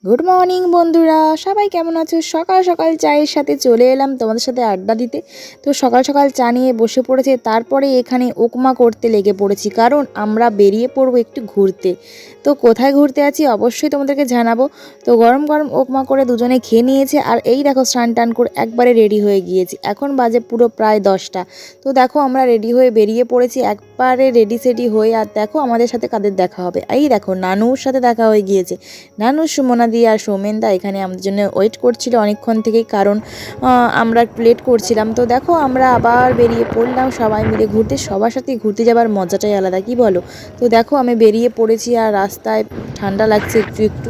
Good morning বন্ধুরা, সবাই কেমন আছো? সকাল সকাল চায়ের সাথে চলে এলাম তোমাদের সাথে আড্ডা দিতে। তো সকাল সকাল চা নিয়ে বসে পড়েছে, তারপরে এখানে উপমা করতে লেগে পড়েছি, কারণ আমরা বেরিয়ে পড়বো একটু ঘুরতে। তো কোথায় ঘুরতে আছি অবশ্যই তোমাদেরকে জানাবো। তো গরম গরম উপমা করে দুজনে খেয়ে নিয়েছে, আর এই দেখো স্নান টান করে একবারে রেডি হয়ে গিয়েছি। এখন বাজে পুরো প্রায় 10টা। তো দেখো আমরা রেডি হয়ে বেরিয়ে পড়েছি একবারে রেডি সেডি হয়ে। আর দেখো আমাদের সাথে কাদের দেখা হবে, এই দেখো নানুর সাথে দেখা হয়ে গিয়েছে। নানু, সুমনাদি আর সৌমেনদা এখানে আমাদের জন্য ওয়েট করছিল অনেকক্ষণ থেকেই, কারণ আমরা একটু লেট করছিলাম। তো দেখো আমরা আবার বেরিয়ে পড়লাম সবাই মিলে ঘুরতে। সবার সাথে ঘুরতে যাবার মজাটাই আলাদা, কি বলো? তো দেখো আমি বেরিয়ে পড়েছি, আর রাস্তায় ঠান্ডা লাগছে একটু একটু।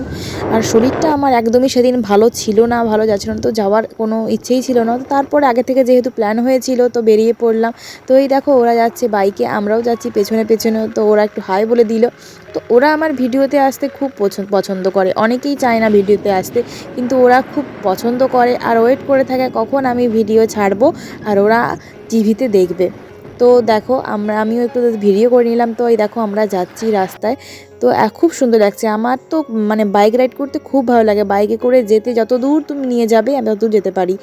আর শরীরটা আমার একদমই সেদিন ভালো ছিল না, ভালো যাচ্ছিল না, তো যাওয়ার কোনো ইচ্ছেই ছিল না। তো তারপরে আগে থেকে যেহেতু প্ল্যান হয়েছিল, তো বেরিয়ে পড়লাম। তো এই দেখো ওরা যাচ্ছে বাইকে, আমরাও যাচ্ছি পেছনে পেছনে। তো ওরা একটু হাই বলে দিল। তো ওরা আমার ভিডিওতে আসতে খুব পছন্দ করে, অনেকেই চায় না ভিডিওতে আসতে, কিন্তু ওরা খুব পছন্দ করে আর ওয়েট করে থাকে কখন আমি ভিডিও ছাড়বো আর ওরা টিভিতে দেখবে। তো দেখো আমিও একটু ভিডিও করে নিলাম। তো এই দেখো আমরা যাচ্ছি রাস্তায়। তো খুব সুন্দর লাগছে। আমার তো মানে বাইক রাইড করতে খুব ভালো লাগে, বাইকে করে যেতে যত দূর তুমি নিয়ে যাবে আমি তত দূর যেতে পারি।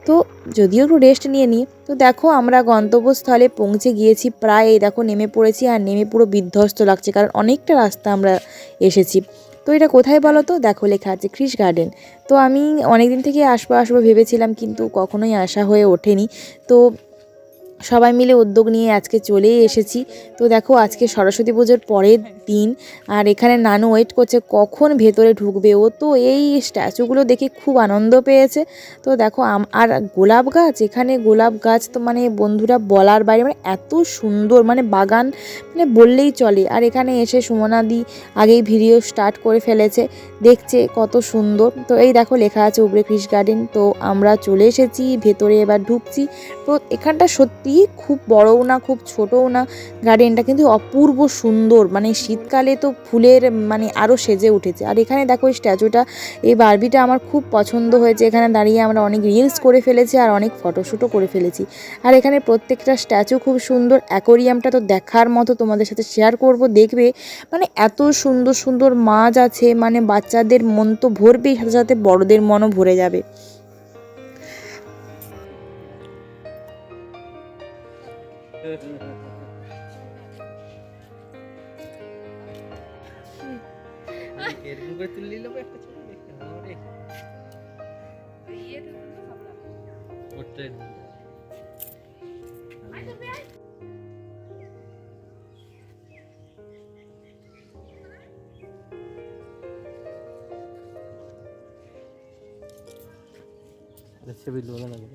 তো যদিও একটু রেস্ট নিয়ে নিই। তো দেখো আমরা গন্তব্যস্থলে পৌঁছে গিয়েছি প্রায়, এই দেখো নেমে পড়েছি, আর নেমে পুরো বিধ্বস্ত লাগছে, কারণ অনেকটা রাস্তা আমরা এসেছি। তো এটা কোথায় বলো তো? দেখো লেখা আছে ক্রিশ গার্ডেন। তো আমি অনেক দিন থেকে আসবো ভেবেছিলাম, কিন্তু কখনোই আসা হয়ে ওঠেনি। তো সবাই মিলে উদ্যোগ নিয়ে আজকে চলেই এসেছি। তো দেখো আজকে সরস্বতী পুজোর পরের দিন, আর এখানে নানু ওয়েট করছে কখন ভেতরে ঢুকবে। ও তো এই স্ট্যাচুগুলো দেখে খুব আনন্দ পেয়েছে। তো দেখো আর গোলাপ গাছ, এখানে গোলাপ গাছ তো মানে বন্ধুরা বলার বাইরে, মানে এত সুন্দর, মানে বাগান মানে বললেই চলে। আর এখানে এসে সুমনাদি আগেই ভিডিও স্টার্ট করে ফেলেছে, দেখছে কত সুন্দর। তো এই দেখো লেখা আছে উপরে ক্রিশ গার্ডেন। তো আমরা চলে এসেছি ভেতরে, এবার ঢুকছি। তো এখানটা সত্যি খুব বড়ও না খুব ছোটও না, গার্ডেনটা কিন্তু অপূর্ব সুন্দর, মানে শীতকালে তো ফুলের মানে আরও সেজে উঠেছে। আর এখানে দেখো এই স্ট্যাচুটা, এই বারবিটা আমার খুব পছন্দ হয়েছে। এখানে দাঁড়িয়ে আমরা অনেক রিলস করে ফেলেছি আর অনেক ফটোশ্যুটও করে ফেলেছি। আর এখানে প্রত্যেকটা স্ট্যাচু খুব সুন্দর। অ্যাকোরিয়ামটা তো দেখার মতো, তোমাদের সাথে শেয়ার করব, দেখবে মানে এত সুন্দর সুন্দর মাছ আছে, মানে বাচ্চাদের মন তো ভরবেই, সাথে সাথে বড়দের মনও ভরে যাবে। ছবি লোলা লাগে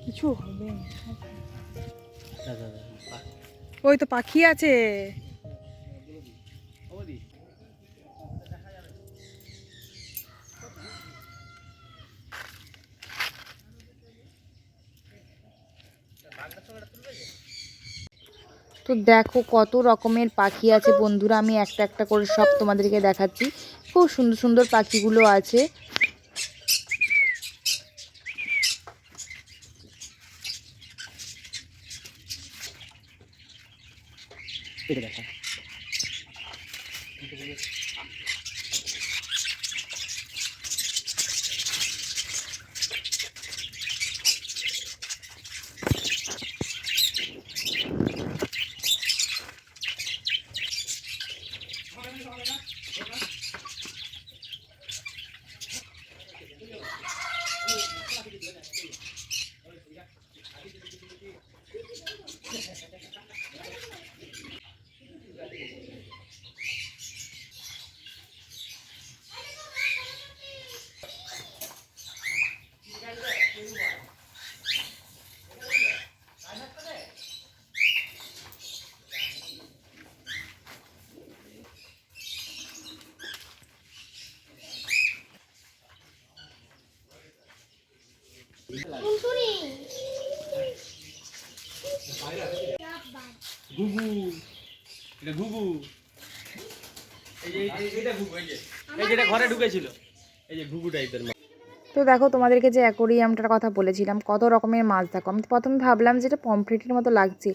কিছু হবে, ওই তো পাখি আছে। তো দেখো কত রকমের পাখি আছে বন্ধুরা, আমি একটা একটা করে সব তোমাদেরকে দেখাচ্ছি। খুব সুন্দর সুন্দর পাখিগুলো আছে। দেখা। ঘুঘু, এটা ঘুঘু, এই যে এইটা ঘুঘু, এই যে যেটা ঘরে ঢুকেছিল, এই যে ঘুঘু টাইপের। তো দেখো তোমাদেরকে যে অ্যাকোরিয়ামটার কথা বলেছিলাম, কত রকমের মাছ দেখো। আমি প্রথমে ভাবলাম যে এটা পমফ্রেটের মতো লাগছে,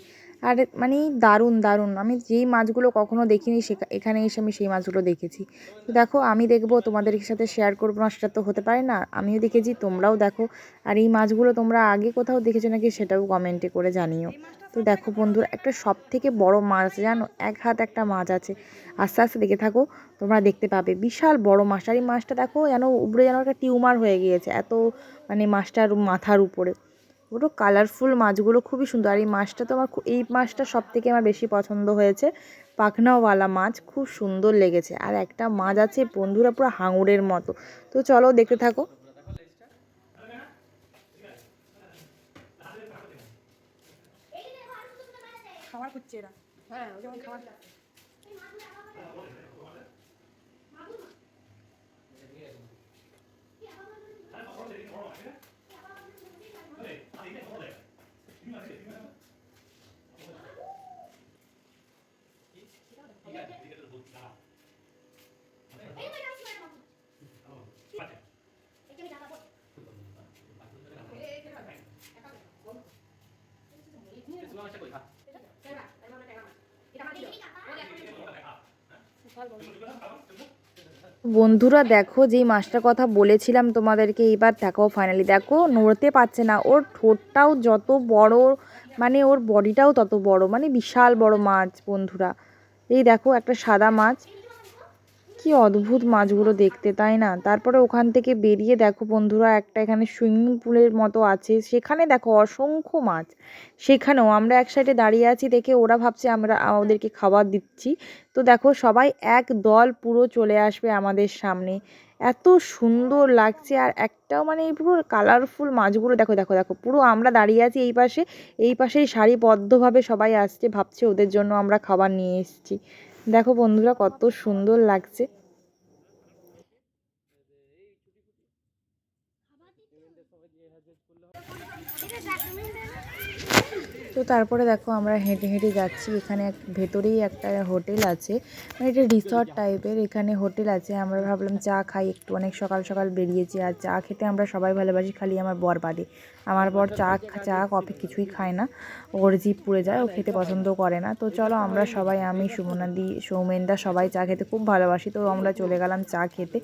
আর মানে দারুণ দারুণ। আমি যেই মাছগুলো কখনো দেখিনি এখানে এসে আমি সেই মাছগুলো দেখেছি। তো দেখো আমি দেখবো তোমাদের সাথে শেয়ার করবো না সেটা তো হতে পারে না, আমিও দেখেছি তোমরাও দেখো। আর এই মাছগুলো তোমরা আগে কোথাও দেখেছো নাকি সেটাও কমেন্টে করে জানিও। তো দেখো বন্ধুরা, একটা সব থেকে বড় মাছ জানো, এক হাত একটা মাছ আছে। আস্তে আস্তে দেখে থাকো, তোমরা দেখতে পাবে বিশাল বড় মাছ। আর এই মাছটা দেখো যেন উপরে যেন একটা টিউমার হয়ে গিয়েছে, এত মানে মাছটার মাথার উপরে। পুরো কালারফুল মাছগুলো খুবই সুন্দর। আর এই মাছটা তো আমার এই মাছটা সব থেকে আমার বেশি পছন্দ হয়েছে, পাখনাওয়ালা মাছ, খুব সুন্দর লেগেছে। আর একটা মাছ আছে বন্ধুরা পুরো হাঙরের মতো। তো চলো দেখতে থাকো। খাবার খুঁজছে এরা, হ্যাঁ যেমন খাবার। বন্ধুরা দেখো, যেই মাছটার কথা বলেছিলাম তোমাদেরকে, এইবার দেখো ফাইনালি দেখো নড়তে পারছে না। ওর ঠোঁটটাও যত বড়, মানে ওর বডিটাও তত বড়, মানে বিশাল বড় মাছ বন্ধুরা। এই দেখো একটা সাদা মাছ, কি অদ্ভুত মাছগুলো দেখতে, তাই না? তারপরে ওখান থেকে বেরিয়ে দেখো বন্ধুরা, একটা এখানে সুইমিং পুলের মতো আছে, সেখানে দেখো অসংখ্য মাছ। সেখানেও আমরা এক সাইডে দাঁড়িয়ে আছি দেখে ওরা ভাবছে আমরা ওদেরকে খাবার দিচ্ছি। তো দেখো সবাই এক দল পুরো চলে আসবে আমাদের সামনে, এত সুন্দর লাগছে। আর একটাও মানে এই পুরো কালারফুল মাছগুলো দেখো দেখো দেখো, পুরো আমরা দাঁড়িয়ে আছি এই পাশে, এই পাশেই সারিবদ্ধভাবে সবাই আসছে, ভাবছে ওদের জন্য আমরা খাবার নিয়ে এসেছি। দেখো বন্ধুরা কত সুন্দর লাগছে। তো তারপরে দেখো আমরা হেঁটে হেঁটে যাচ্ছি, এখানে ভেতরেই একটা হোটেল আছে, মানে এটা রিসর্ট টাইপের, এখানে হোটেল আছে। আমরা ভাবলাম চা খাই একটু, অনেক সকাল সকাল বেরিয়েছি। আর চা খেতে আমরা সবাই ভালোবাসি, খালি আমার বর বাদে। আমার বর চা কফি কিছুই খায় না, ওর জিভ পুড়ে যায়, ও খেতে পছন্দ করে না। তো চলো আমরা সবাই, আমি সুমনাদি সৌমেনদা সবাই চা খেতে খুব ভালোবাসি, তো আমরা চলে গেলাম চা খেতে।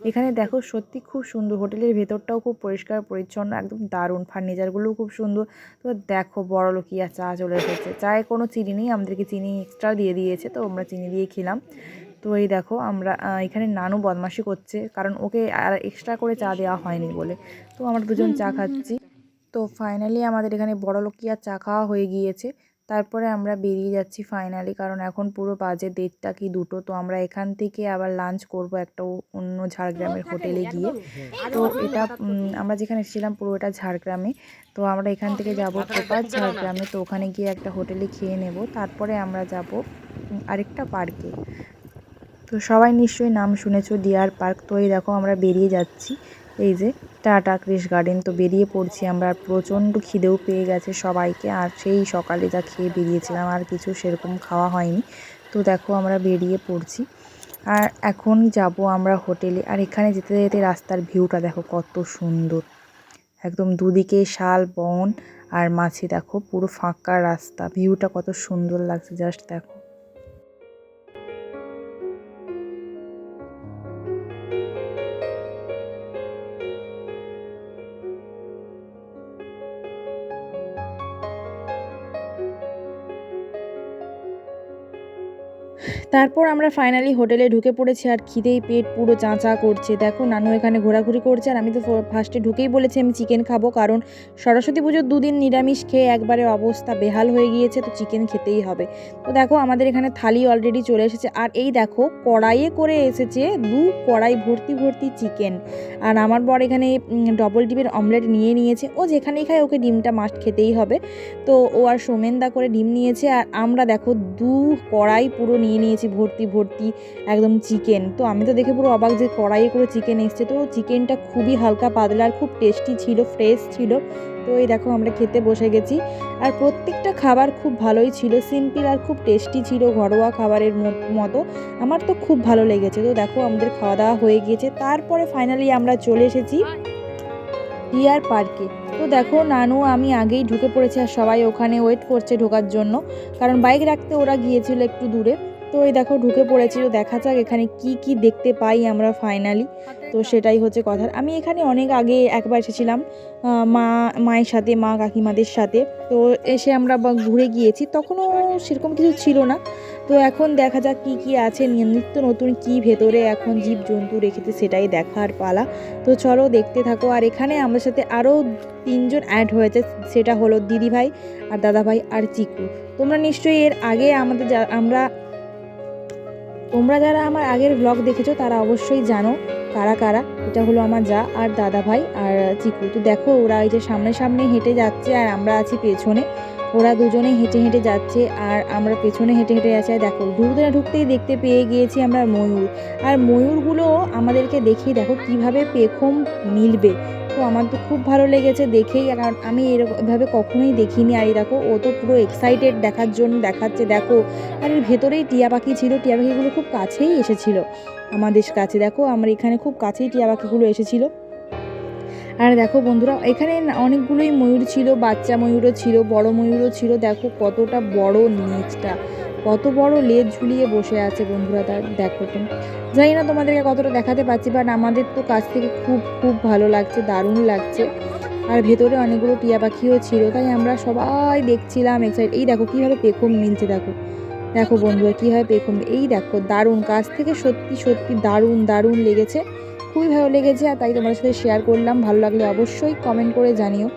এখানে দেখো সত্যি খুব সুন্দর, হোটেলের ভেতরটাও খুব পরিষ্কার পরিচ্ছন্ন, একদম দারুণ, ফার্নিচারগুলোও খুব সুন্দর। তো দেখো বড়লোকিয়া চা চলে এসেছে, চায়ে কোনো চিনি নেই, আমাদেরকে চিনি এক্সট্রা দিয়ে দিয়েছে, তো আমরা চিনি দিয়ে খেলাম। তো এই দেখো আমরা এখানে নানু বদমাশি করছে, কারণ ওকে আর এক্সট্রা করে চা দেওয়া হয়নি বলে। তো আমরা দুজন চা খাচ্ছি। তো ফাইনালি আমাদের এখানে বড়লোকিয়া চা খাওয়া হয়ে গিয়েছে। তারপরে আমরা বেরিয়ে যাচ্ছি ফাইনালি, কারণ এখন পুরো বাজে 1:30 কি 2টো। তো আমরা এখান থেকে আবার লাঞ্চ করব একটা অন্য ঝাড়গ্রামের হোটেলে গিয়ে। তো এটা আমরা যেখানে এসেছিলাম পুরো এটা ঝাড়গ্রামে। তো আমরা এখান থেকে যাব প্রপার ঝাড়গ্রামে, তো ওখানে গিয়ে একটা হোটেলে খেয়ে নেব, তারপরে আমরা যাব আরেকটা পার্কে। তো সবাই নিশ্চয়ই নাম শুনেছো, ডিয়ার পার্ক। তো এই দেখো আমরা বেরিয়ে যাচ্ছি, এই যে টাটা ক্রিশ গার্ডেন। তো বেরিয়ে পড়ছি আমরা, আর প্রচণ্ড খিদেও পেয়ে গেছে সবাইকে, আর সেই সকালে যা খেয়ে বেরিয়েছিলাম আর কিছু সেরকম খাওয়া হয়নি। তো দেখো আমরা বেরিয়ে পড়ছি, আর এখন যাব আমরা হোটেলে। আর এখানে যেতে যেতে রাস্তার ভিউটা দেখো কত সুন্দর, একদম দুদিকে শাল বন আর মাঝে দেখো পুরো ফাঁকা রাস্তা, ভিউটা কত সুন্দর লাগছে জাস্ট দেখো। তারপর আমরা ফাইনালি হোটেলে ঢুকে পড়েছি, আর খিদেই পেট পুরো চাঁচা করছে। দেখো নানু এখানে ঘোরাঘুরি করছে, আর আমি তো ফার্স্টে ঢুকেই বলেছি আমি চিকেন খাবো, কারণ সরস্বতী পুজোর 2 দিন নিরামিষ খেয়ে একবারে অবস্থা বেহাল হয়ে গিয়েছে, তো চিকেন খেতেই হবে। তো দেখো আমাদের এখানে থালি অলরেডি চলে এসেছে, আর এই দেখো কড়াইয়ে করে এসেছে 2 কড়াই ভর্তি ভর্তি চিকেন। আর আমার বর এখানে ডবল ডিমের অমলেট নিয়ে নিয়েছে, ও যেখানেই খায় ওকে ডিমটা মাস্ট খেতেই হবে। তো ও আর সোমেনদা করে ডিম নিয়েছে, আর আমরা দেখো 2 কড়াই পুরো নিয়ে নিয়েছি ভর্তি ভর্তি একদম চিকেন। তো আমি তো দেখে পুরো অবাক যে কড়াইয়ে করে চিকেন এসছে। তো চিকেনটা খুবই হালকা পাতলা আর খুব টেস্টি ছিল, ফ্রেশ ছিল। তো এই দেখো আমরা খেতে বসে গেছি, আর প্রত্যেকটা খাবার খুব ভালোই ছিল, সিম্পল আর খুব টেস্টি ছিল, ঘরোয়া খাবারের মতো। আমার তো খুব ভালো লেগেছে। তো দেখো আমাদের খাওয়া দাওয়া হয়ে গিয়েছে, তারপরে ফাইনালি আমরা চলে এসেছি ডিয়ার পার্কে। তো দেখো নানু আমি আগেই ঢুকে পড়েছি আর সবাই ওখানে ওয়েট করছে ঢোকার জন্য, কারণ বাইক রাখতে ওরা গিয়েছিল একটু দূরে। তো এই দেখো ঢুকে পড়েছিল, দেখা যাক এখানে কি কি দেখতে পাই আমরা ফাইনালি। তো সেটাই হচ্ছে কথা। আমি এখানে অনেক আগে একবার এসেছিলাম মায়ের সাথে, মা কাকিমাদের সাথে। তো এসে আমরা ঘুরে গিয়েছি, তখনও সেরকম কিছু ছিল না। তো এখন দেখা যাক কি কি আছে, নিত্য নতুন কি ভেতরে এখন জীবজন্তু রেখেছে সেটাই দেখার পালা। তো চলো দেখতে থাকো। আর এখানে আমার সাথে আরও 3জন অ্যাড হয়েছে, সেটা হলো দিদিভাই আর দাদাভাই আর চিকু। তোমরা নিশ্চয়ই এর আগে তোমরা যারা আমার আগের ব্লগ দেখেছো তারা অবশ্যই জানো কারা কারা। এটা হলো আমার যা আর দাদাভাই আর চিকু। তো দেখো ওরা এই যে সামনে সামনে হেঁটে যাচ্ছে আর আমরা আছি পেছনে। ওরা দুজনেই হেঁটে হেঁটে যাচ্ছে আর আমরা পেছনে হেঁটে হেঁটে যাচ্ছি। আর দেখো ঢুকতে না ঢুকতেই দেখতে পেয়ে গিয়েছি আমরা ময়ূর। আর ময়ূরগুলো আমাদেরকে দেখেই দেখো কিভাবে পেখম মিলবে। তো আমার তো খুব ভালো লেগেছে দেখেই, কারণ আমি এভাবে কখনোই দেখিনি। আর এই দেখো ও তো পুরো এক্সাইটেড দেখার জন্য দেখাচ্ছে, দেখো। আর এর ভেতরেই টিয়া পাখি ছিল, টিয়া পাখিগুলো খুব কাছেই এসেছিল আমাদের কাছে। দেখো আমার এখানে খুব কাছেই টিয়া পাখিগুলো এসেছিল। আর দেখো বন্ধুরা এখানে অনেকগুলোই ময়ূর ছিল, বাচ্চা ময়ূরও ছিল, বড় ময়ূরও ছিল। দেখো কতটা বড় লেজটা, কত বড় লেজ ঝুলিয়ে বসে আছে বন্ধুরা। তার দেখো তো, জানি না তোমাদেরকে কতটা দেখাতে পারছি, বাট আমাদের তো কাছ থেকে খুব খুব ভালো লাগছে, দারুণ লাগছে। আর ভেতরে অনেকগুলো টিয়া পাখিও ছিল, তাই আমরা সবাই দেখছিলাম এক্সাইট। এই দেখো কীভাবে পেখম মিলছে, দেখো দেখো বন্ধুরা কীভাবে পেখম, এই দেখো দারুণ কাছ থেকে, সত্যি সত্যি দারুণ দারুণ লেগেছে, খুবই ভালো লেগেছে। আর তাই তোমাদের সাথে শেয়ার করলাম। ভালো লাগলে অবশ্যই কমেন্ট করে জানিও।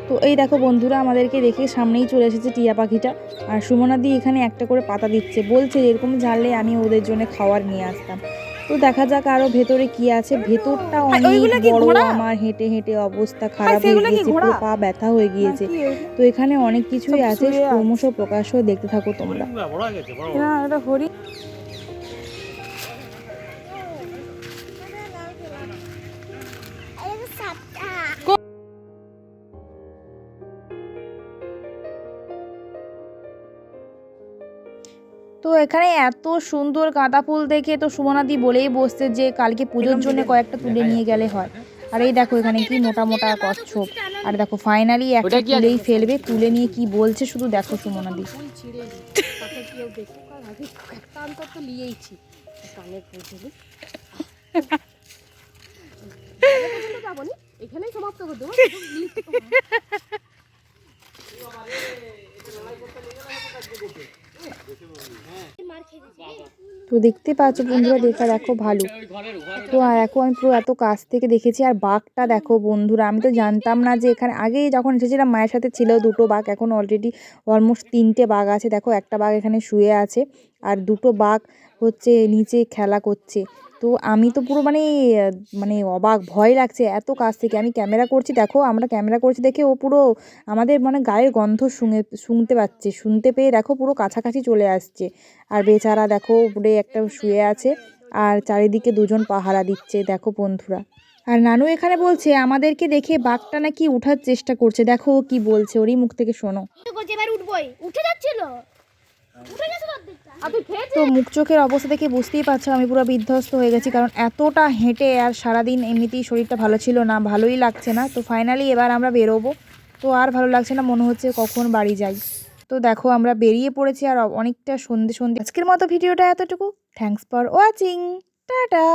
তো এই দেখো বন্ধুরা আমাদেরকে দেখে সামনেই চলে এসেছে টিয়া পাখিটা। আর সুমনাদি এখানে একটা করে পাতা দিচ্ছে, বলছে এরকম জানলে আমি ওদের জন্য খাবার নিয়ে আসতাম। তো দেখা যাক আরো ভেতরে কি আছে। ভেতরটা অনেক বড়, আমার হেঁটে হেঁটে অবস্থা খারাপ হয়ে গিয়েছে, পুরো পা ব্যথা হয়ে গিয়েছে। তো এখানে অনেক কিছুই আছে, ক্রমশ প্রকাশ্য, দেখতে থাকো তোমরা। তো এখানে এত সুন্দর গাঁদা ফুল দেখে তো সুমনাদি বলেই বসছে যে কালকে পুজোর জন্য কয়েকটা তুলে নিয়ে গেলে হয়। আর এই দেখো এখানে কি মোটা মোটা কচ্ছপ। আর দেখো ফাইনালি একটা তুলেই ফেলবে, তুলে নিয়ে কি বলছে শুধু দেখো সুমনাদি। এখানেই সমাপ্ত করতে তো দেখতে পাচ্ছ বন্ধুরা, দেখো ভালো। তো আর এখন আমি পুরো এত কাছ থেকে দেখেছি। আর বাঘটা দেখো বন্ধুরা, আমি তো জানতাম না যে এখানে আগে যখন এসেছিলাম মায়ের সাথে ছিল 2টো বাঘ, এখন অলরেডি অলমোস্ট 3টে বাঘ আছে। দেখো একটা বাঘ এখানে শুয়ে আছে আর 2টো বাঘ হচ্ছে নিচে খেলা করছে। তো আমি তো পুরো মানে অবাক, ভয় লাগছে এত কাছ থেকে আমি ক্যামেরা করছি। দেখো আমরা ক্যামেরা করছি দেখে ও পুরো আমাদের গায়ের গন্ধ শুনতে পাচ্ছে, শুনতে পেয়ে দেখো পুরো কাছাকাছি চলে আসছে। আর বেচারা দেখো উপরে একটা শুয়ে আছে আর চারিদিকে 2জন পাহারা দিচ্ছে, দেখো বন্ধুরা। আর নানু এখানে বলছে আমাদেরকে দেখে বাঘটা নাকি উঠার চেষ্টা করছে, দেখো ও কি বলছে, ওরই মুখ থেকে শোনো। তো মুখ চোখের অবস্থা দেখে বুঝতেই পারছো আমি পুরো বিধ্বস্ত হয়ে গেছি, কারণ এতটা হেঁটে আর সারাদিন এমনিতেই শরীরটা ভালো ছিল না, ভালোই লাগছে না। তো ফাইনালি এবার আমরা বেরোবো। তো আর ভালো লাগছে না, মনে হচ্ছে কখন বাড়ি যাই। তো দেখো আমরা বেরিয়ে পড়েছি আর অনেকটা সন্ধে সন্ধে। আজকের মতো ভিডিওটা এতটুকু। Thanks for watching, tata.